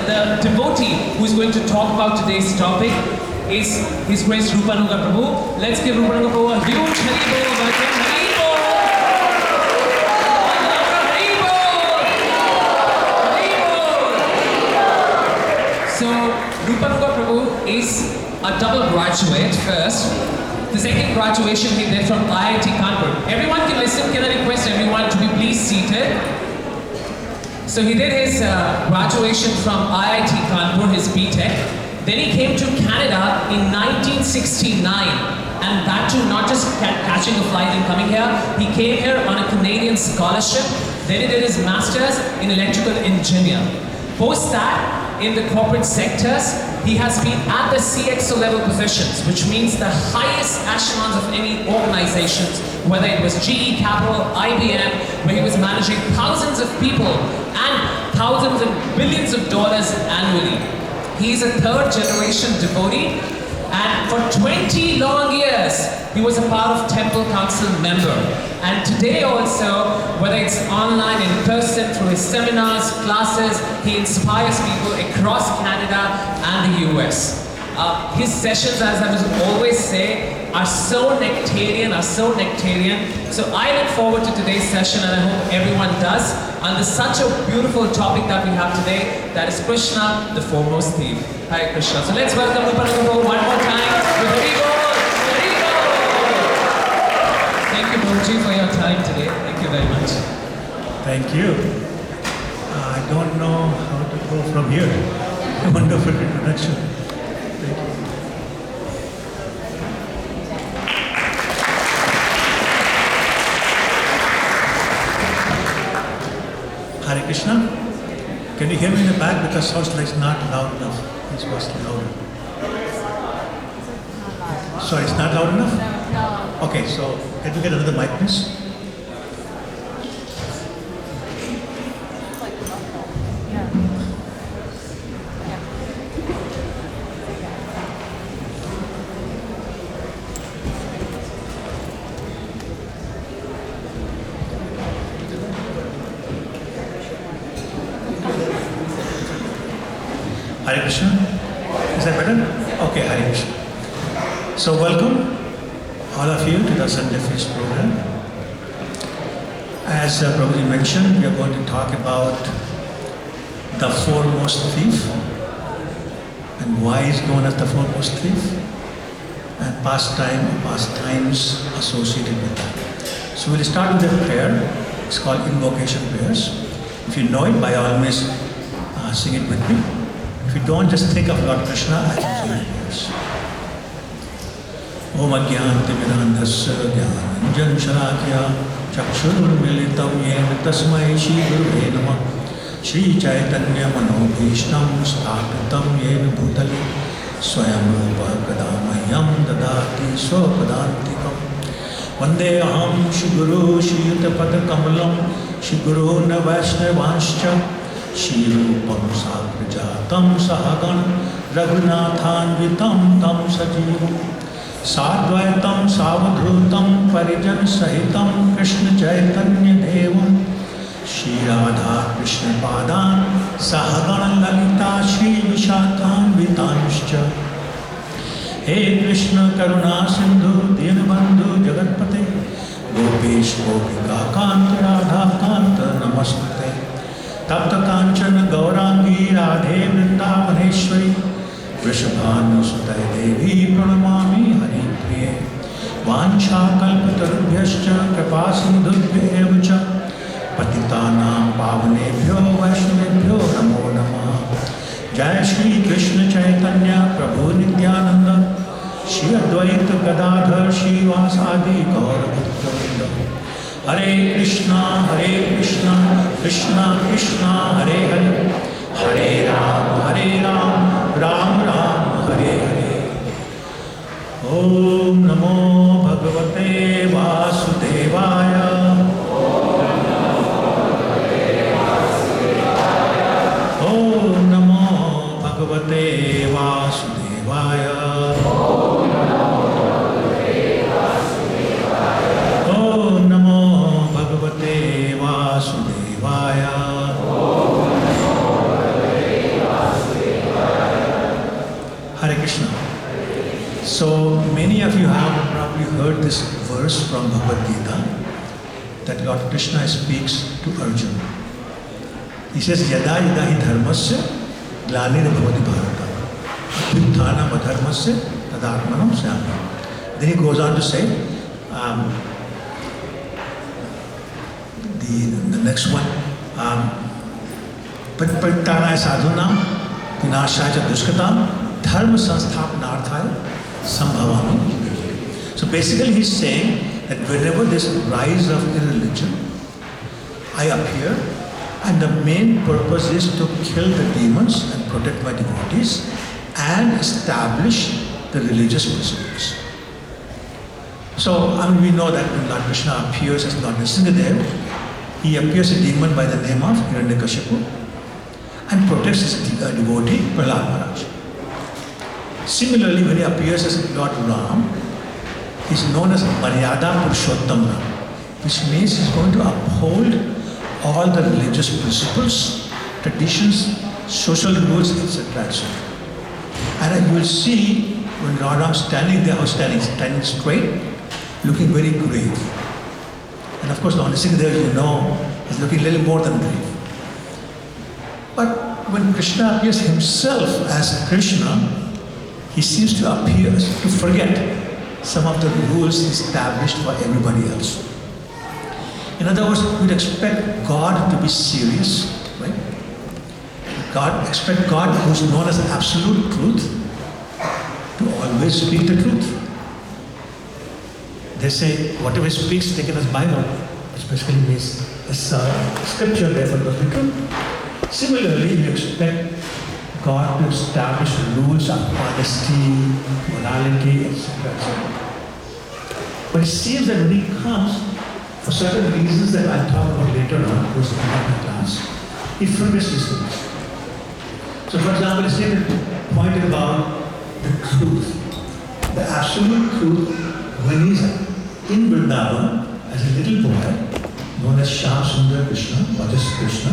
the devotee who is going to talk about today's topic is His Grace Rupanuga Prabhu. Let's give Rupanuga Prabhu a huge Haribol welcome. Haribol! So, Rupanuga Prabhu is a double graduate first. The second graduation he did from IIT Kanpur. Everyone can listen. Can I request everyone to be please seated? So he did his graduation from IIT Kanpur, his BTech. Then he came to Canada in 1969. And that too, not just catching a flight and coming here. He came here on a Canadian scholarship. Then he did his master's in electrical engineering. Post that, in the corporate sectors, he has been at the CXO level positions, which means the highest echelons of any organizations, whether it was GE Capital, IBM, where he was managing thousands of people and thousands and billions of dollars annually. He's a third generation devotee, and for 20 long years, he was a part of Temple Council member. And today also, whether it's online, in person, through his seminars, classes, he inspires people across Canada and the US. His sessions, as I must always say, are so nectarian. So I look forward to today's session, and I hope everyone does, under such a beautiful topic that we have today, that is Krishna, the foremost theme. Hare Krishna. So let's welcome Rupanuga one more time with Haribol. Thank you, Guruji, for your time today. Thank you very much. Thank you. I don't know how to go from here. A wonderful introduction. Thank you. Hare Krishna. Can you hear me in the back? Because sounds like it's not loud enough. It's supposed to be louder. Sorry, it's not loud enough? No. Okay, so can we get another mic, please? Hare Krishna. Is that better? Okay, Hare Krishna. So welcome all of you to the Sunday Feast program. As Prabhuji mentioned, we are going to talk about the foremost thief and why is known as the foremost thief, and pastimes associated with that. So we'll start with a prayer. It's called invocation prayers. If you know it, by all means sing it with me. If you don't, just think of Lord Krishna as you sing prayers. Om Ajnanatimirandhasya Jnananjan Shalakya Chakshurunmilitam Yena Tasmai Shri Gurave Namah Shri Chaitanya Manobhishtam Sthapitam Yena Bhutale Swayam Rupa Kadamahyam Dadati Swapadantikam Vande Aham Shri Guru Shri Yutapada Kamalam Shri Guru Vaishnavanscha Shri Rupam Sagrajatam Sahagan Raghunathanvitam Tam Sajivam Sadvaitam Savadhutam Parijan Sahitam Krishna Chaitanya Devam Shri Radha Krishna Padan Sahagana Lalita Shri Vishatan Vitanscha He Krishna Karuna Sindhu Dinabandhu Jagatpate Gopesh Gopika Kanta Radha Kanta Namaste Tapta Kanchana Gaurangi Radhe Vrindavaneshwari Vrishabhanusutaya Devi Pranamami Hari Priye Vancha Kalpatarubhyascha Kripasindhubhya evacha Patitanam Pavanebhyo Vaishnavebhyo Namo Namah Jai Shri Krishna Chaitanya Prabhu Nityananda Shri Advaita Gadadhar Shri Vasadi Gaura Bhaktavrinda Hare Krishna Krishna Krishna Hare Hare Hare Ram, Ram Ram, Hare Hare. Om Namo Bhagavate Vasudevaya. Om Namo Bhagavate Vasudevaya. Om Namo Bhagavate Vasudevaya. of you have probably heard this verse from Bhagavad Gita that Lord Krishna speaks to Arjuna. He says, Yada yada hi dharmasya glanir bhavati bharata abhyutthana adharmasya tadatmanam syami. Then he goes on to say, the next one, Paritaraya sadhunam vinashaya cha dushkatam dharma sansthapanarthaya sambhavami. So basically he's saying that whenever there's a rise of irreligion, I appear, and the main purpose is to kill the demons and protect my devotees and establish the religious principles. So, we know that when Lord Krishna appears as Lord Nrsimhadev, he appears a demon by the name of Hiranyakashipu and protects his devotee Prahlad Maharaj. Similarly, when he appears as Lord Ram, he is known as Maryada Purushottam, which means he is going to uphold all the religious principles, traditions, social rules, etc. etc. And you will see when Lord Ram standing there, standing straight, looking very grave. And of course, Lord Nrsimhadev, is looking a little more than grave. But when Krishna appears himself as Krishna, he seems to appear to forget some of the rules established for everybody else. In other words, we'd expect God to be serious, right? Expect God, who's known as absolute truth, to always speak the truth. They say, whatever he speaks, taken as Bible, which basically means it's scripture, therefore it must be true. Similarly, you expect God to establish rules of honesty, morality, etc. But it seems that when he comes, for certain reasons that I'll talk about later on, those in my class, he forgets these things. So for example, it's pointed about the truth, the absolute truth, when he's in Vrindavan as a little boy, known as Shyam Sundar Krishna, or just Krishna,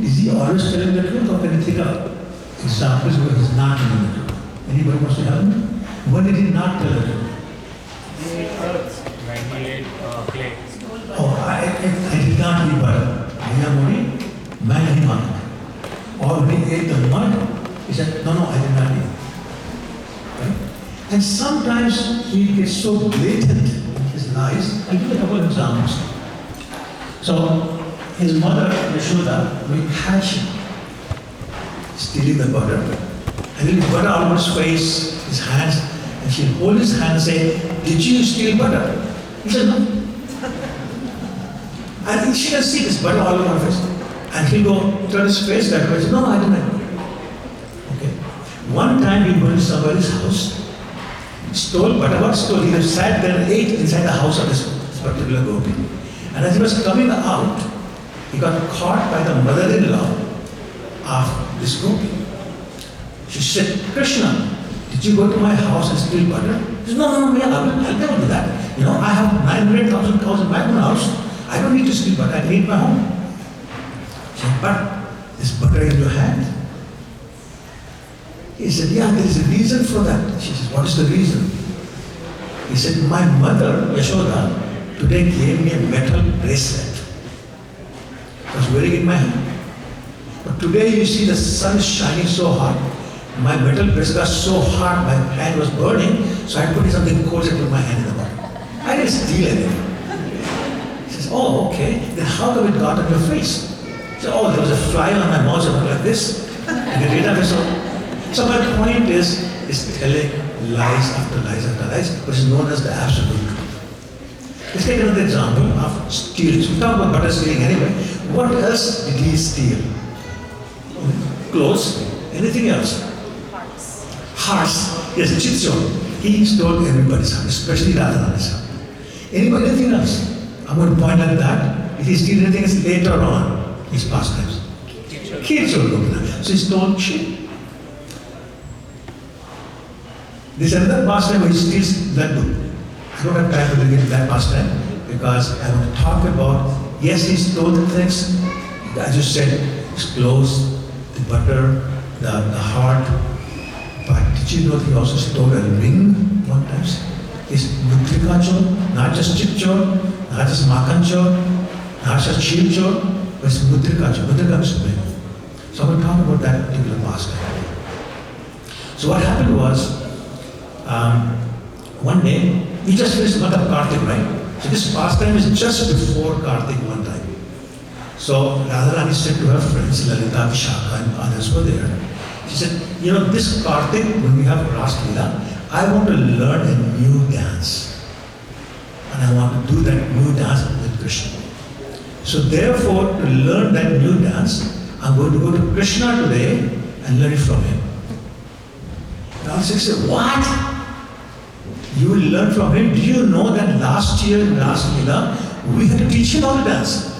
is he always telling the truth, or can you think of examples where he's not telling the truth? Anybody wants to help me? When did he not tell the truth? When he ate clay. Oh, I did not eat butter. Or when he ate the mud, he said, no, I did not eat. Right? And sometimes he gets so blatant in his lies. I'll give you a couple of examples. So, his mother, Yashoda, will catch him stealing the butter. And he'll butter out of his face, his hands, and she'll hold his hand and say, did you steal butter? He said, no. And she can see this butter all over her face. And he'll go turn his face that way and say, no, I didn't. Okay. One time he went to somebody's house, stole butter. What stole? He sat there and ate inside the house of this particular gopi. And as he was coming out, he got caught by the mother-in-law of this gopi. She said, Krishna, did you go to my house and steal butter? He said, no, I'll never do that. I have 900,000 cows in my own house. I don't need to steal butter. I can eat my home. She said, but this butter in your hand? He said, yeah, there is a reason for that. She said, what is the reason? He said, my mother, Yashoda, today gave me a metal bracelet. I was wearing it in my hand. But today you see the sun is shining so hot. My metal bracelet got so hot, my hand was burning, so I put in something cold and put my hand in the water. I didn't steal anything. He says, oh, okay. Then how come it got on your face? He said, oh, there was a fly on my mouth, something like this. And the data so my point is telling lies after lies after lies, which is known as the absolute truth. Let's take another example of stealing. So we talk about butter stealing anyway. What else did he steal? Clothes, anything else? Hearts. Yes, Chitson. He stole everybody's heart, especially Radharani's heart. Anything else? I'm going to point at that. If he steals anything else later on, his pastimes. Kids will look at that. So he stole sheep. This is another pastime where he steals laddu. I don't have time to get into that pastime because I want to talk about, yes, he stole the things, as you said, his clothes, the butter, the heart, but did Did you know he also stole a ring one time? It's Mutrika Chor, not just Chip Chor, not just Makan Chor, not just Chil Chor, but it's Mutrika Chor. Mutrika is ring. So I'm going to talk about that particular pastime. So what happened was, one day, we just finished the month of Kartik, right? So this pastime is just before Kartik one time. So Radharani said to her friends, Lalita, Vishaka and others were there. She said, you know, this Kartik, when we have Ras Leela, I want to learn a new dance. And I want to do that new dance with Krishna. So therefore, to learn that new dance, I'm going to go to Krishna today and learn it from him. Radharani said, what? You will learn from him? Do you know that last year in Ras Leela, we had to teach him how to dance?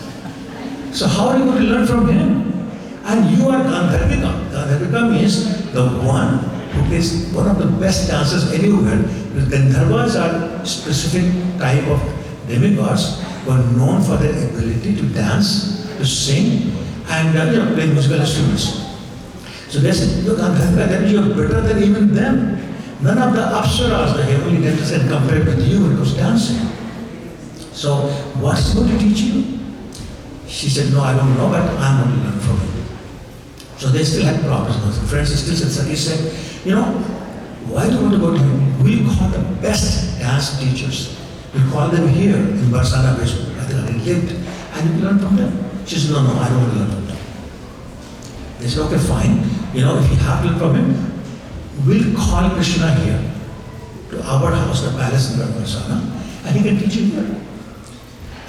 So how are you going to learn from him? And you are Gandharvika. Gandharvika means the one who is one of the best dancers anywhere. Because Gandharvas are specific type of demigods who are known for their ability to dance, to sing, and play musical instruments. So they said, you're Gandharvika, that means you're better than even them. None of the Apsaras, the heavenly dancers, can compare with you when it was dancing. So what is he going to teach you? She said, no, I don't know, but I'm going to learn from him. So they still had problems. Friends still said, Saki said, you know, why do you want to go to him? We'll call the best dance teachers. We'll call them here in Barsana, where they lived, and you learn from them. She said, no, I don't want to learn from them. They said, okay, fine. You know, if you have to learn from him, we'll call Krishna here to our house, the palace in Barsana, and he can teach you here.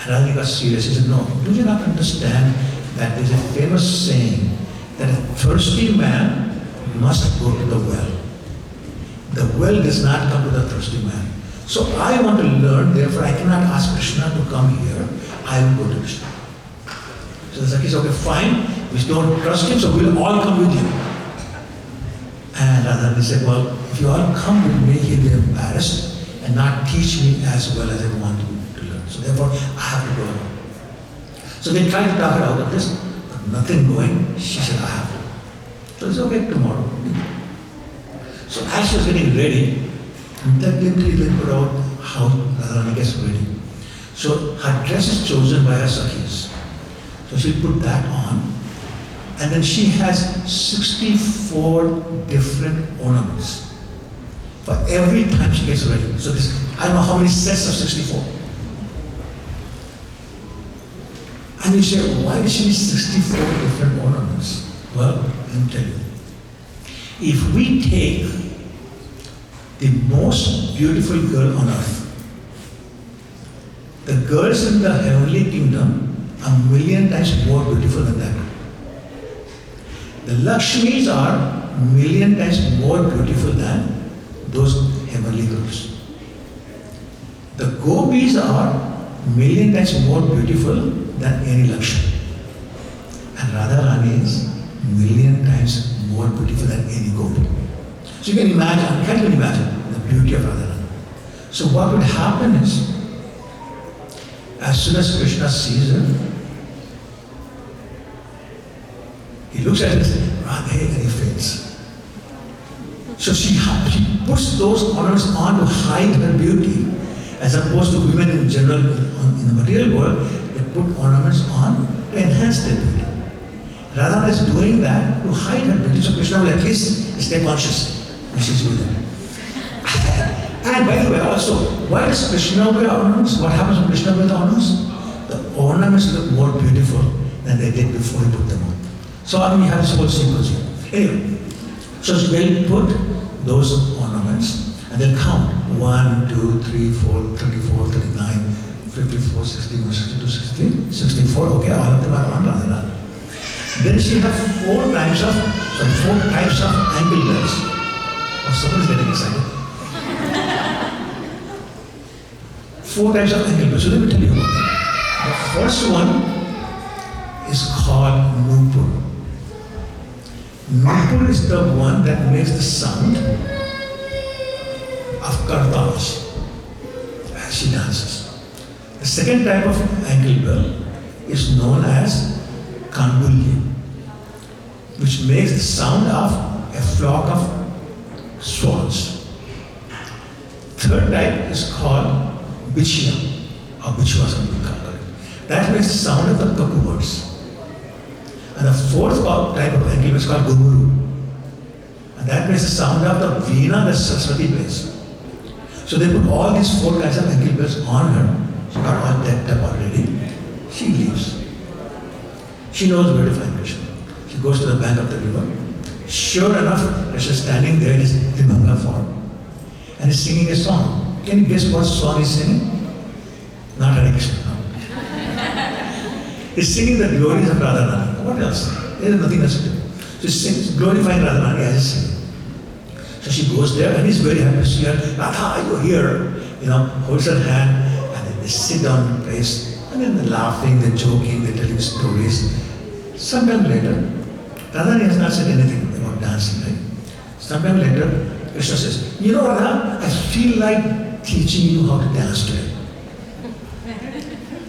And Radha got serious. He said, no, do you not understand that there's a famous saying that a thirsty man must go to the well. The well does not come to the thirsty man. So I want to learn, therefore I cannot ask Krishna to come here. I will go to Krishna. So the Saki said, okay, fine. We don't trust him, so we'll all come with you. And Radharani said, well, if you all come with me, he'll be embarrassed and not teach me as well as I want to. So therefore, I have to go alone. So they tried to talk her out of this, but nothing going. She said, I have to. So it's okay, tomorrow. So as she was getting ready, they put out how Radharani gets ready. So her dress is chosen by her Sakhis. So she put that on. And then she has 64 different ornaments for every time she gets ready. So this, I don't know how many sets of 64. And you say, why does she need 64 different ornaments? Well, let me tell you. If we take the most beautiful girl on earth, the girls in the heavenly kingdom are 1,000,000 times more beautiful than that. The Lakshmis are 1,000,000 times more beautiful than those heavenly girls. The Gopis are 1,000,000 times more beautiful than any Lakshmi. And Radharani is 1,000,000 times more beautiful than any Gopi. So you can imagine, can't even imagine the beauty of Radharani. So what would happen is, as soon as Krishna sees her, he looks at her and says, Radhe, and he faints. So she puts those ornaments on to hide her beauty, as opposed to women in general in the material world, they put ornaments on to enhance their beauty. Radha is doing that to hide her beauty, so Krishna will at least stay conscious when she's with him. And by the way, also, why does Krishna wear ornaments? What happens when Krishna wears ornaments? The ornaments look more beautiful than they did before he put them on. So I mean, you have this whole sequence here. Anyway, so they'll put those ornaments and they'll count 1, 2, 3, 4, 34, 39, 54, 61, 62, 63, 64. Okay, all of them are on Radharani. Then she has 4 types of ankle bells. Oh, someone's getting excited. 4 types of ankle bells. So let me tell you about them. The first one is called Nupur. Nupur is the one that makes the sound of kartals as she dances. The second type of ankle bell is known as Kandulya, which makes the sound of a flock of swans. third type is called Bichya, or Bichwa, some people call it. That makes the sound of the cuckoo birds. And the fourth type of ankle is called Gumuru. And that makes the sound of the veena that Saraswati plays. So they put all these four kinds of ankle bells on her. She got all decked up already. She leaves. She knows where to find Krishna. She goes to the bank of the river. Sure enough, Krishna is standing there in his Trimanga form. And he's singing a song. Can you guess what song he's singing? Not Hare Krishna. No. He's singing the glories of Radharani. What else? There is nothing else to do. So he's glorifying Radharani as he's singing. So she goes there and he's very happy to see her. Radha, you're here. Holds her hand and then they sit down in place. And then they're laughing, they're joking, they're telling stories. Sometime later, Radharani has not said anything about dancing, right? Sometime later, Krishna says, Radha, I feel like teaching you how to dance today.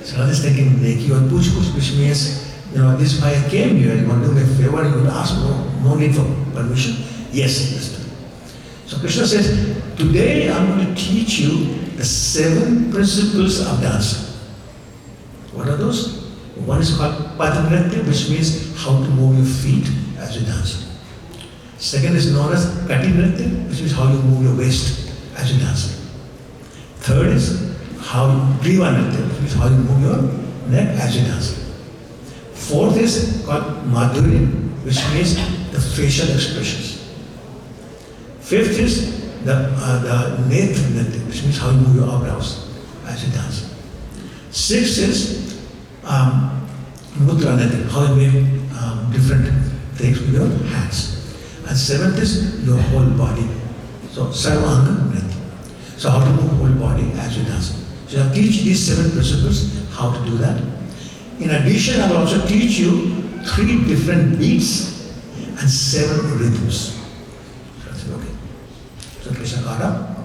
So Radha is thinking, Neki or push, which means, this is why I came here. You want to do me a favor, you would ask no need for permission. Yes, Krishna. So Krishna says, today I'm going to teach you the 7 principles of dancing. What are those? One is called Padnritya, which means how to move your feet as you dance. Second is known as Katinritya, which is how you move your waist as you dance. Third is how Grivanritya, which is how you move your neck as you dance. Fourth is called Madhurya, which means the facial expressions. Fifth is the Netra Nritya, which means how you move your eyebrows as you dance. Sixth is Mudra Nritya, how you make different things with your hands. And seventh is your whole body. So Sarvanga Nritya. So how to move whole body as you dance. So I'll teach these 7 principles, how to do that. In addition, I will also teach you 3 different beats and 7 rhythms. So I said, okay. So Krishna got up,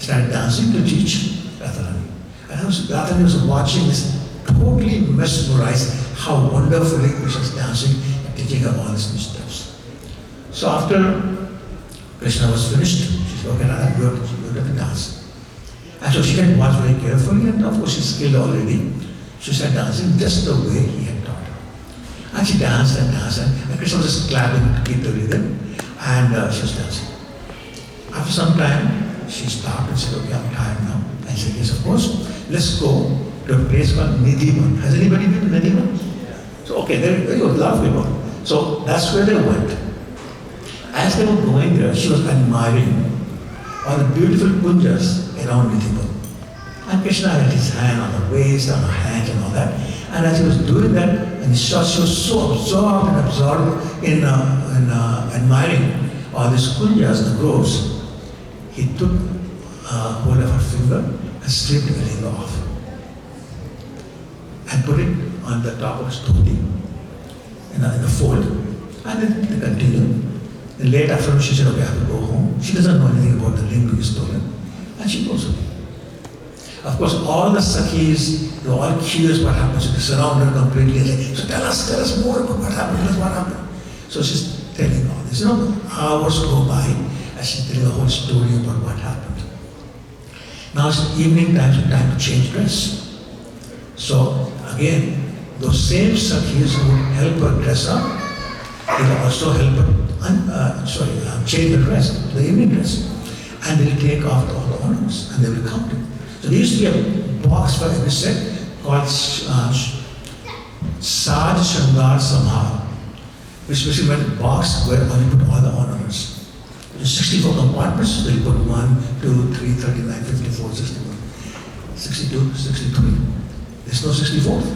started dancing to teach Radharani. And Radharani was watching this, totally mesmerized how wonderfully Krishna is dancing and teaching her all these new steps. So after Krishna was finished, she said, okay, Radha, you have to dance. And so she had watched very carefully, and of course she's skilled already. She started dancing just the way he had taught her. And she danced and danced, and Krishna was just clapping to keep the rhythm, and she was dancing. After some time, she stopped and said, okay, I'm tired now. And she said, yes, of course, let's go to a place called Nidhivan. Has anybody been to Nidhivan? So, okay, there you go, a lot of people. So that's where they went. As they were going there, she was admiring all the beautiful kunjas around Nidhivan. And Krishna had his hand on her waist, on her hands and all that. And as he was doing that, and she was so absorbed in admiring all these kunjas and groves, he took hold of her finger and stripped the ring off. And put it on the top of his dhoti, in the fold. And then they continued. Then late afternoon she said, okay, I have to go home. She doesn't know anything about the ring being stolen. And she goes home. Of course, all the Sakhis, they were all curious what happened. So they surround her completely. Like, so tell us more about what happened. Tell us what happened. So she's telling all this. Hours go by as she's telling the whole story about what happened. Now it's evening time, so time to change dress. So again, those same Sakhis who would help her dress up, they will also help her change the dress, the evening dress. And they'll take off all the ornaments and they will count it. So there used to be a box for every set called Saj Shangar Samhar, which basically meant a box where you put all the ornaments. There's 64 compartments, so you put 1, 2, 3, 39, 54, 61, 62, 63. There's no 64th.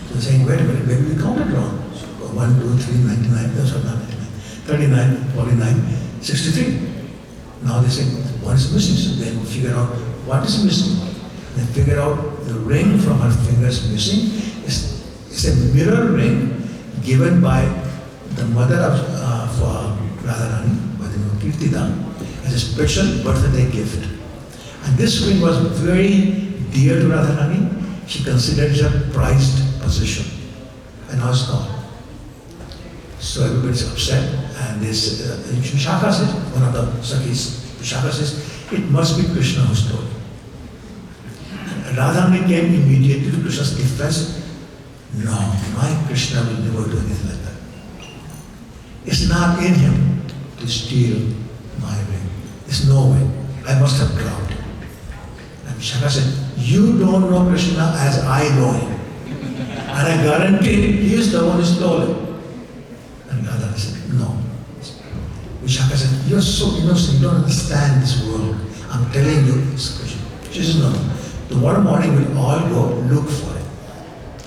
So they're saying, wait a minute, maybe we counted wrong. So 1, 2, 3, 99, that's not 99. 39, 49, 63. Now they say, what is missing? So then we figure out what is missing. They figure out the ring from her fingers missing. It's a mirror ring given by the mother of Radharani, by the name of Kirtida, as a special birthday gift. And this ring was very dear to Radharani. She considered it a prized possession. And now it's gone. So everybody's upset. And this Shaka said, one of the Sakhis, Vishaka says, it must be Krishna who stole it. And Radharani came immediately to Krishna's defense. No, my Krishna will never do anything like that. It's not in him to steal my ring. There's no way. I must have dropped it. And Vishaka said, you don't know Krishna as I know him. And I guarantee he is the one who stole it. And Radharani said, no. Vishaka said, you're so innocent, you don't understand this world. I'm telling you, it's Krishna. She says, no. Tomorrow morning we'll all go look for it.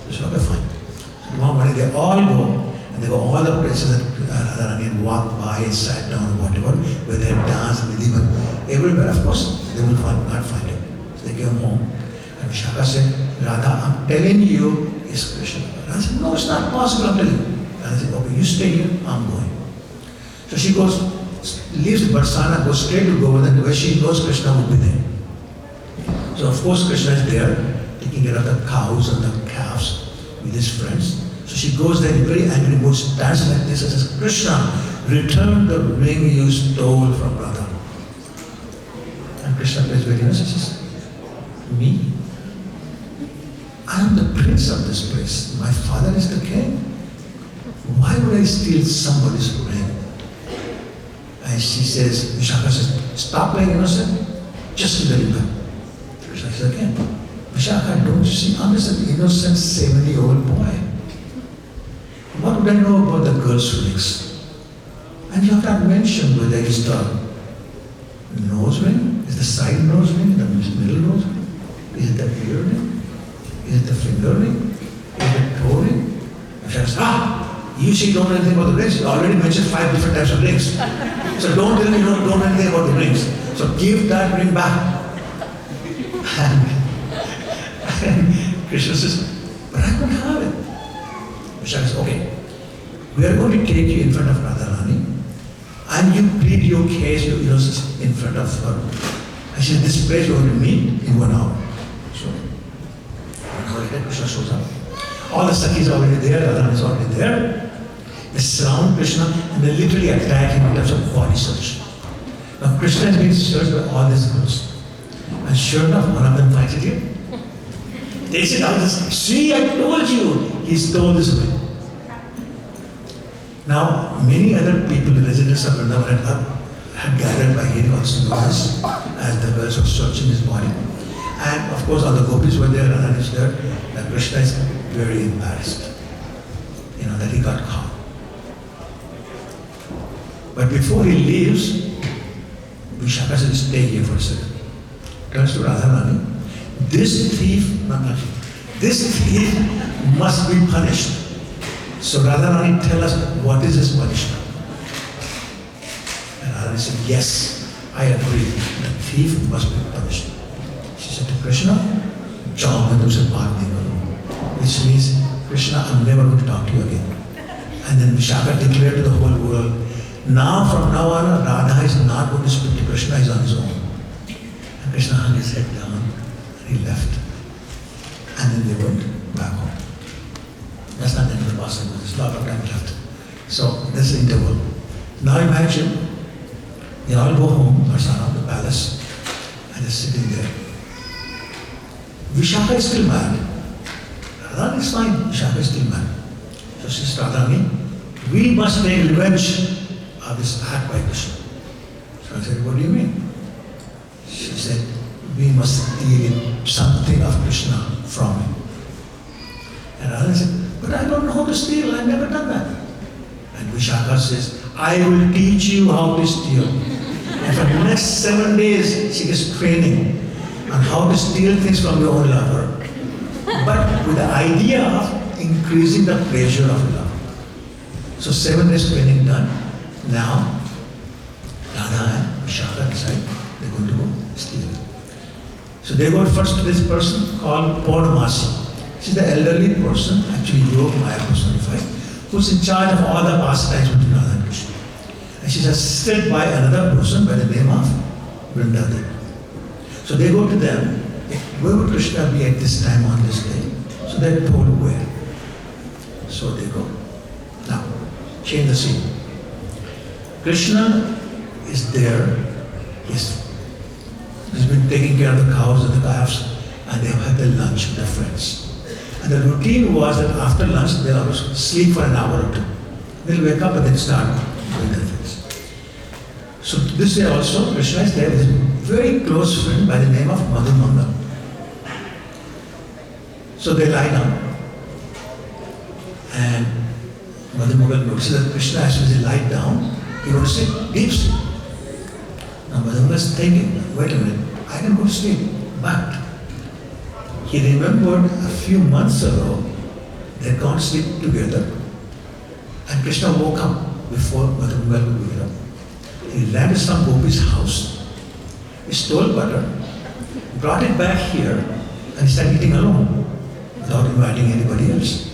She said, okay, fine. So tomorrow morning they all go, and they go all the places that Radharani had walked by, sat down, whatever, where they had danced, and even everywhere, of course, they will not find it. So they came home, and Vishaka said, Radha, I'm telling you, it's Krishna. Radha said, no, it's not possible, I'm telling you. Radha said, okay, you stay here, I'm going. So she goes, leaves Barsana, goes straight to Govardhan, where she knows Krishna would be there. So of course Krishna is there, taking care of the cows and the calves with his friends. So she goes there in very angry mood, stands like this and says, Krishna, return the ring you stole from Radha. And Krishna plays very nice and says, me? I am the prince of this place. My father is the king. Why would I steal somebody's ring? And she says, Vishaka says, stop playing innocent, just give the ring back. Krishna says again, Vishaka, don't you see, I'm just an innocent 70-year-old boy. What would I know about the girl's rings? And you have not mentioned whether it's the nose ring, is the side nose ring, the middle nose ring, is it the ear ring, is it the finger ring, is it the toe ring? Vishaka says, you see, don't know anything about the rings. You already mentioned 5 different types of rings. So don't tell me you don't know anything about the rings. So give that ring back. And Krishna says, but I don't have it. Vishaka says, okay, we are going to take you in front of Radharani and you plead your case, your innocence in front of her. And she said, this place you're going to meet in 1 hour. So 1 hour later, Krishna shows up. All the Sakhis are already there, Radharani is already there. They surround Krishna and they literally attack him in terms of body search. Now Krishna is being searched by all these girls. And sure enough, one of them finds it here. They sit down and say, see, I told you, he stole this ring. Now, many other people, the residents of Vrindavan had gathered by hearing all this noise as the girls were searching his body. And of course, all the gopis were there, Radharani is there. And Krishna is very embarrassed, that he got caught. But before he leaves, Vishaka says, stay here for a second. Turns to Radharani. This thief must be punished. So Radharani, tell us what is his punishment. And Radharani said, yes, I agree. The thief must be punished. She said to Krishna, which means, Krishna, I'm never going to talk to you again. And then Vishaka declared to the whole world, now from now on, Radha is not going to speak to Krishna, he's on his own. And Krishna hung his head down and he left. And then they went back home. That's not the end of the passage, there's a lot of time left. So that's the interval. Now imagine, they all go home, Varsana, the palace, and they're sitting there. Vishaka is still mad. Radharani is fine, Vishaka is still mad. So she says, Radharani, we must take revenge of this act by Krishna. So I said, what do you mean? She said, we must steal something of Krishna from him. And Radharani said, but I don't know how to steal, I've never done that. And Vishaka says, I will teach you how to steal. And for the next 7 days, she gets training on how to steal things from your own lover. But with the idea of increasing the pleasure of love. So 7 days training done. Now, Radha and Vishaka decide they're going to go steal. So they go first to this person called Purnamasi. She's the elderly person, actually Yoga Maya personified, who's in charge of all the pastimes between Radha and Krishna. And she's assisted by another person by the name of Vrindadevi. So they go to them, where would Krishna be at this time on this day? So they're told where. So they go. Now, change the scene. Krishna is there He's been taking care of the cows and the calves, and they have had their lunch with their friends. And the routine was that after lunch, they'll always sleep for an hour or two. They'll wake up and then start doing their things. So this day also, Krishna is there with his very close friend by the name of Madhumanga. So they lie down, and Madhumanga notices that Krishna, as soon as he lies down, he goes to sleep, deep sleep. Now Madhumanga is thinking, wait a minute, I can go to sleep, but he remembered a few months ago they had gone to sleep together, and Krishna woke up before Madhumanga could wake up. He ran to some gopis' house, he stole butter, brought it back here, and he started eating alone, without inviting anybody else.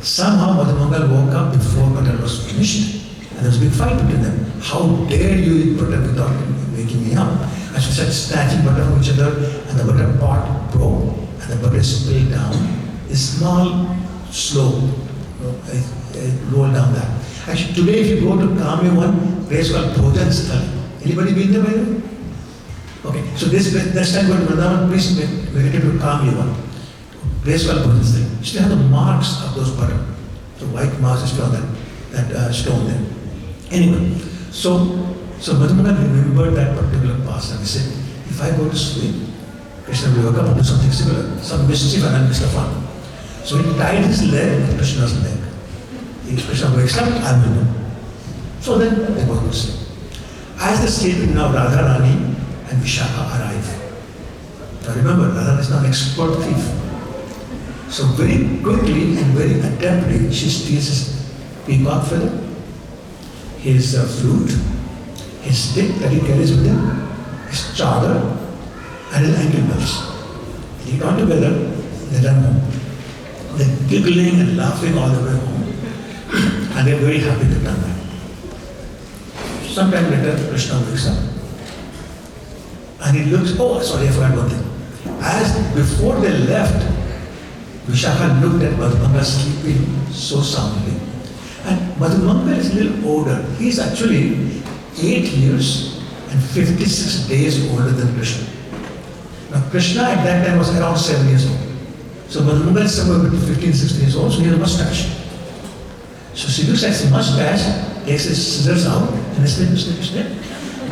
Somehow Madhumangal woke up before butter was finished, and there was a big fight between them. How dare you eat butter without waking me up? And she started snatching butter from each other, and the butter pot broke, and the butter spilled down. A small slope, rolled down that. Actually, today if you go to Kamya, one place called Bhojan Sthali. Anybody been there by the way? Okay, so this time go to Vrindavan, please make it to Kamya one. Place called Bhojan Sthali. You still have the marks of those butter. The white marks are still on that stone there. Anyway, so Madhumanga remembered that particular past, and he said, if I go to sleep, Krishna will wake up and do something similar, some mischief and Mr. fun. So he tied his leg to Krishna's leg. If Krishna wakes up, I will know. So then they both go to sleep. As they're sleeping now, Radharani and Vishaka arrive. Now remember, Radharani is now an expert thief. So very quickly and very adeptly, she steals his peacock feather, his flute, his stick that he carries with him, his chadar, and his ankle bells. They come together, they run home. They're giggling and laughing all the way home. And they're very happy to come back. Sometime later, Krishna wakes up. And he looks, oh, sorry, I forgot one thing. As before they left, Vishaka looked at Madhumanga sleeping so soundly. And Madhumanga is a little older. He's actually 8 years and 56 days older than Krishna. Now Krishna at that time was around 7 years old. So Madhumanga is somewhere between 15 16 years old, so he has a mustache. So she looks at his mustache, takes his scissors out, and snip,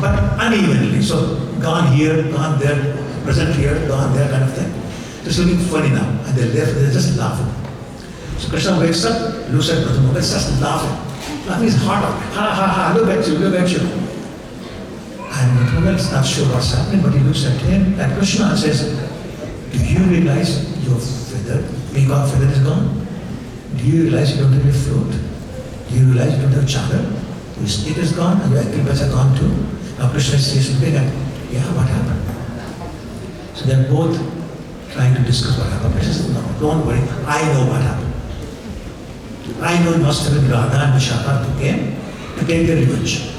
but unevenly. So gone here, gone there, present here, gone there, kind of thing. It's looking funny now, and they're just laughing. So Krishna wakes up, looks at Madhumanga, starts laughing. Laughing his heart out. Ha ha ha, look at you, look at you. And Madhumanga is not sure what's happening, but he looks at him, and Krishna says, do you realize your feather, peacock feather is gone? Do you realize you don't have your flute? Do you realize you don't have chadar? Your stick is gone, and your ankle bells are gone too? Now Krishna is looking at, yeah, what happened? So they're both trying to discuss what happened. Krishna says, no, don't worry, I know what happened. I know it must have been Radha and Vishaka who came to take their revenge.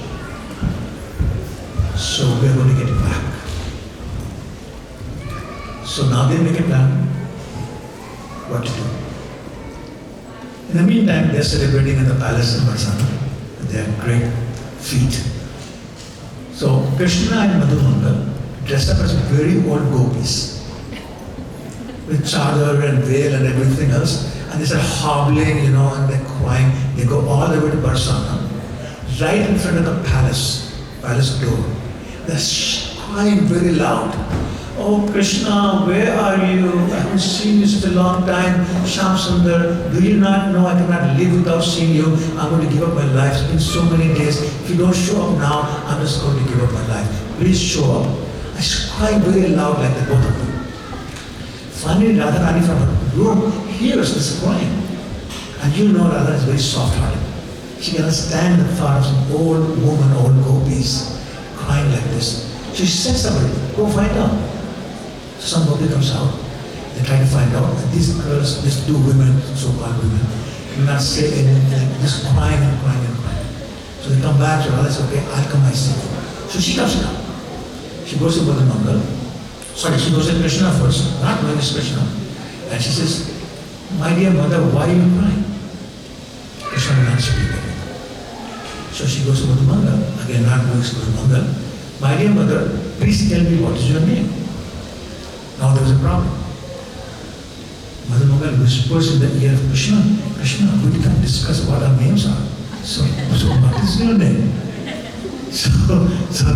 So we're going to get it back. So now they make a plan what to do. In the meantime, they're celebrating in the palace in Varsana. They have great feat. So Krishna and Madhumanga dressed up as very old gopis with chadar and veil and everything else. And they start hobbling, and they're crying. They go all the way to Barsana, right in front of the palace door. They're crying very loud. Oh Krishna, where are you? I haven't seen you such a long time. Shyam Sundar, do you not know I cannot live without seeing you? I'm going to give up my life. It's been so many days. If you don't show up now, I'm just going to give up my life. Please show up. I cry very loud like the both of them. Finally, Radharani from her room hears this crying. And Radha is very soft-hearted. She cannot stand the thought of some old woman, old gopis, crying like this. So she sends somebody, go find out. So some gopi comes out. They try to find out. And these girls, these two women, so-called women, do not say anything, just crying and crying and crying. So they come back, so Radha says, okay, I'll come myself. So she comes down. She goes to Madhumanga. Sorry, she goes to Krishna first, not knowing it's Krishna. And she says, my dear mother, why are you crying? Krishna will not speak anything. So she goes to Madhumanga, again not knowing it's Madhumanga. my dear mother, please tell me what is your name. Now there is a problem. Mother Mangal whispers in the ear of Krishna, Krishna, we can discuss what our names are. So what is your name? So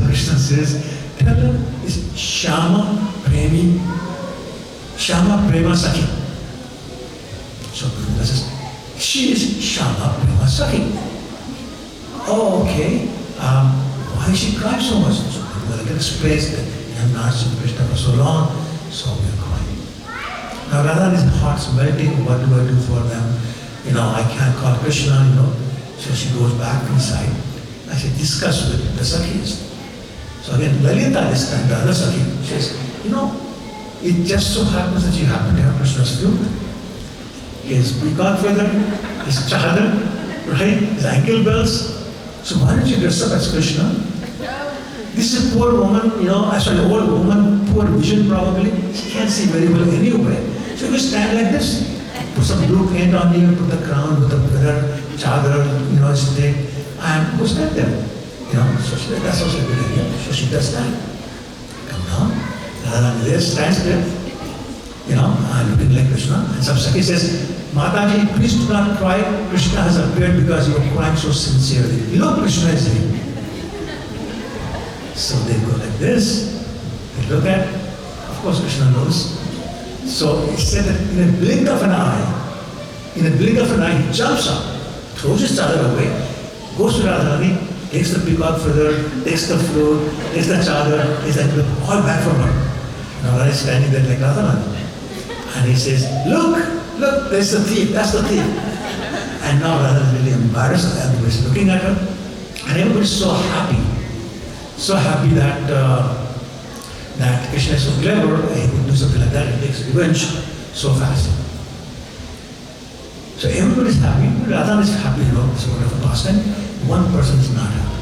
Krishna says, tell her it's Shama Prema Sakhi. So Krishna says, she is Shama Prema Sakhi. Oh, okay. Why is she crying so much? So Krishna explains that you have not seen Krishna for so long, so we are crying. Now Radha, his heart's melting. What do I do for them? I can't call Krishna, So she goes back inside. I said, discuss with the Sakhis. So again, Lalita this time, the other Sakhi, says, it just so happens that you happen to have Krishna's flute. His peacock feather, his chadar, right? His ankle bells. So why don't you dress up as Krishna? This is a poor woman, old woman, poor vision probably. She can't see very well anywhere. So you stand like this, put some blue paint on you, put the crown with the feather, chadar, stick, and go stand there. So that's also a good idea. So she does that. Come down. And there stands there, looking like Krishna. And some Sakhi says, Mataji, please do not cry. Krishna has appeared because you are crying so sincerely. Krishna is here. So they go like this. They look at, of course Krishna knows. So it said that in a blink of an eye, he jumps up, throws his chadar away, goes to Radharani, takes the peacock feather, takes the flute, takes the chadar, takes that all back from her. Now Radharani is standing there like Radharani. And he says, look, there's the thief, that's the thief. And now Radharani is really embarrassed, and everybody's looking at her. And everybody's so happy that Krishna is so clever, he could do something like that, he takes revenge so fast. So everybody is happy, Radha is happy, this wonderful pastime. One person is not happy.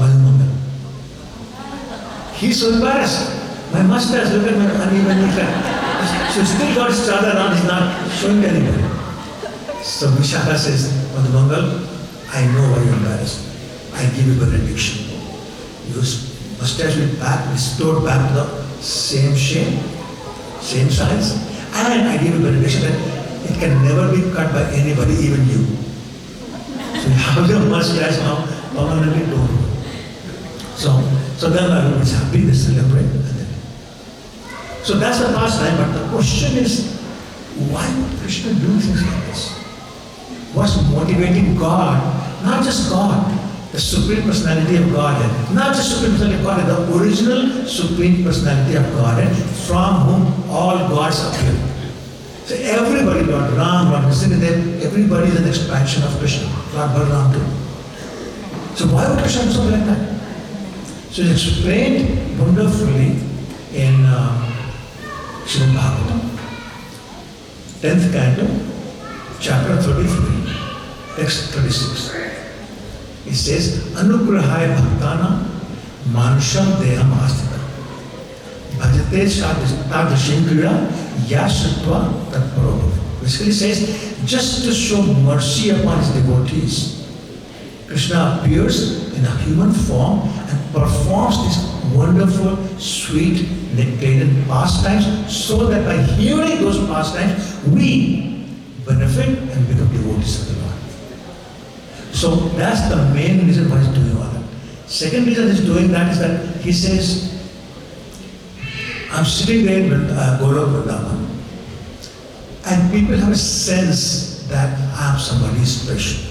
Madhu. He's so embarrassed. My mustache, look at my uneven hair. So still got his chadar around, he's not showing anybody. So Vishaka says, Madhu Mangal, I know why you're embarrassed. I give you a benediction. Your mustache will be restored back to the same shape, same size, and I give you a benediction that it can never be cut by anybody, even you. So you have your mustache now permanently don't. So then everyone's happy, they celebrate. So that's the pastime, but the question is, why would Krishna do things like this? What's motivating God? Not just God, the Supreme Personality of Godhead. Not just Supreme Personality of Godhead, the original Supreme Personality of Godhead, from whom all gods appear. So everybody, Lord Ram, Lord Nrsimhadev, everybody is an expansion of Krishna. Lord Balaram too. So why would Krishna do something like that? So it's explained wonderfully in Srimad Bhagavatam, 10th canto, chapter 33, text 36. It says, Anugrahaya Bhaktana Manusham Deham Astita Bhajate Tadashim Krida Yashatva Tatparobhav. Basically says, just to show mercy upon his devotees, Krishna appears in a human form and performs these wonderful, sweet, nectarian pastimes so that by hearing those pastimes, we benefit and become devotees of the Lord. So that's the main reason why he's doing all that. Second reason he's doing that is that he says, I'm sitting there in Golok Vrindavan, and people have a sense that I'm somebody special.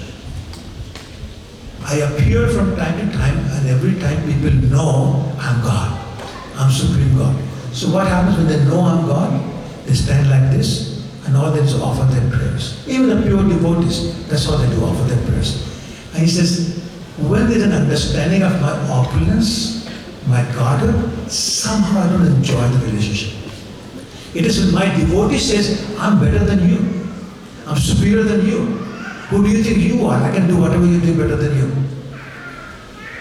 I appear from time to time, and every time people know I'm God. I'm Supreme God. So what happens when they know I'm God? They stand like this, and all they do is offer their prayers. Even the pure devotees, that's all they do, offer their prayers. And he says, when there's an understanding of my opulence, my Godhead, somehow I don't enjoy the relationship. It is when my devotee says, I'm better than you. I'm superior than you. Who do you think you are? I can do whatever you do better than you.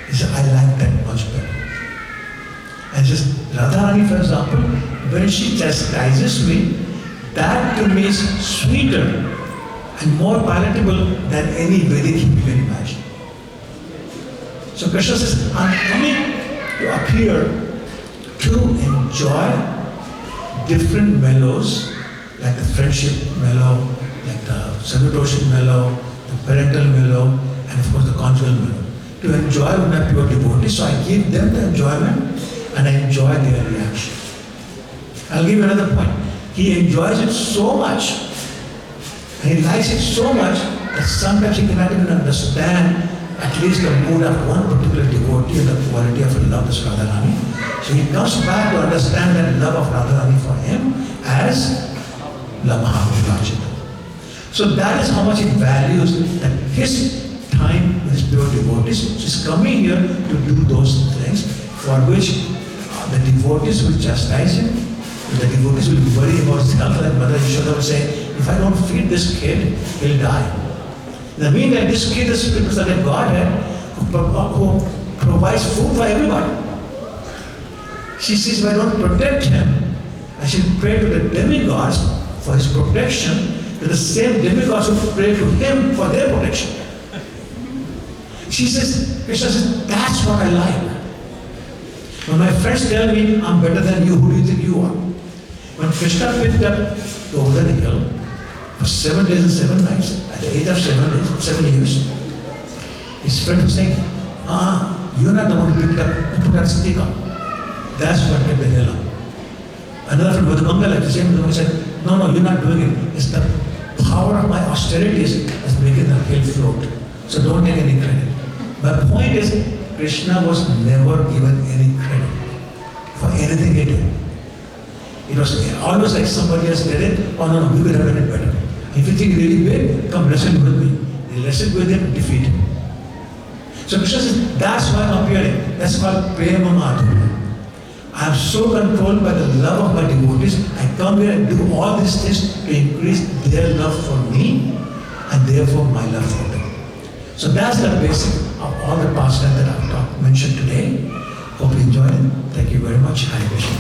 He said, I like that much better. And he says, Radharani, for example, when she chastises me, that to me is sweeter and more palatable than any Vedic hymn you can imagine. So Krishna says, I'm coming to appear to enjoy different mellows, like the friendship mellow, like the salutation mellow, the parental mellow, and of course the conjugal mellow. To enjoy with my pure devotees, so I give them the enjoyment and I enjoy their reaction. I'll give you another point. He enjoys it so much, and he likes it so much that sometimes he cannot even understand at least the mood of one particular devotee and the quality of love is Radharani. So he comes back to understand that love of Radharani for him as Lamahaprabhu. So that is how much he values that his time with his pure devotees. So he's coming here to do those things for which the devotees will chastise him. The devotees will worry about his health, like Mother Yashoda will say, if I don't feed this kid, he'll die. In the meantime, this kid is representing Godhead who provides food for everybody. She says, if I don't protect him, I should pray to the demigods for his protection, to the same demigods who pray to him for their protection. She says, Krishna says, that's what I like. When my friends tell me, I'm better than you, who do you think you are? When Krishna picked up the golden hill for 7 days and 7 nights, at the age of 7 years, his friend was saying, you're not the one who picked up, who put that stick up. That's what kept the hill up. Another friend with the Mangala, the same one said, no, you're not doing it. It's the power of my austerities that's making the hill float. So don't take any credit. My point is, Krishna was never given any credit for anything he did. It was always like somebody else did it, no, we could have done it better. If you think really big, come wrestle with me. They wrestle with him, defeat him. So Krishna says, that's why I'm appearing. That's called Prema Madhurya. I am so controlled by the love of my devotees, I come here and do all these things to increase their love for me and therefore my love for them. So that's the basic of all the pastimes that I've mentioned today. Hope you enjoyed it. Thank you very much. Hare Krishna.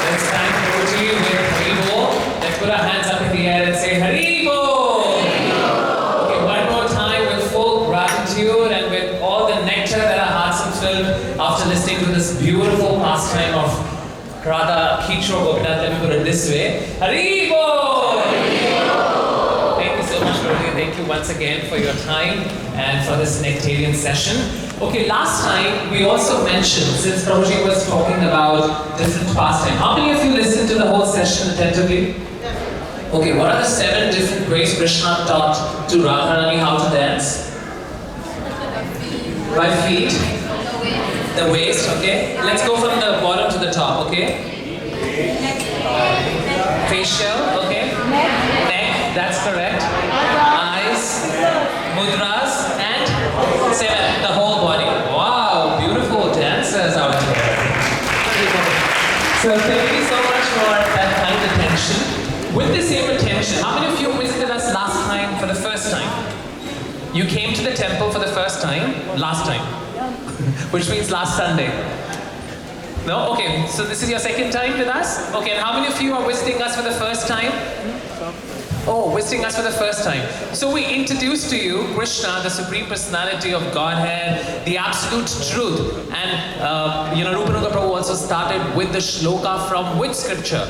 Let's thank Prabhuji with Hari Bol. Let's put our hands up in the air and say Hari Bol. Okay, one more time with full gratitude and with all the nectar that our hearts have filled after listening to this beautiful pastime of Radha Kichor Gopinath. Let me put it this way. Hari Bol! Thank you so much, Prabhuji. Thank you once again for your time and for this nectarian session. Okay, last time we also mentioned, since Prabhuji was talking about different pastimes, how many of you listened to the whole session attentively? Okay, what are the 7 different ways Krishna taught to Radharani how to dance? By feet. The waist, okay? Let's go from the bottom to the top, okay? Facial, okay? Neck, that's correct. Eyes, mudras, and 7, the whole body. Wow, beautiful dancers out here. So thank you so much for that kind attention. With the same attention, how many of you visited us last time for the first time? You came to the temple for the first time, last time, which means last Sunday. No? Okay, so this is your second time with us? Okay, and how many of you are visiting us for the first time? Oh, visiting us for the first time. So we introduced to you Krishna, the Supreme Personality of Godhead, the absolute truth. And Rupanuga Prabhu also started with the shloka from which scripture?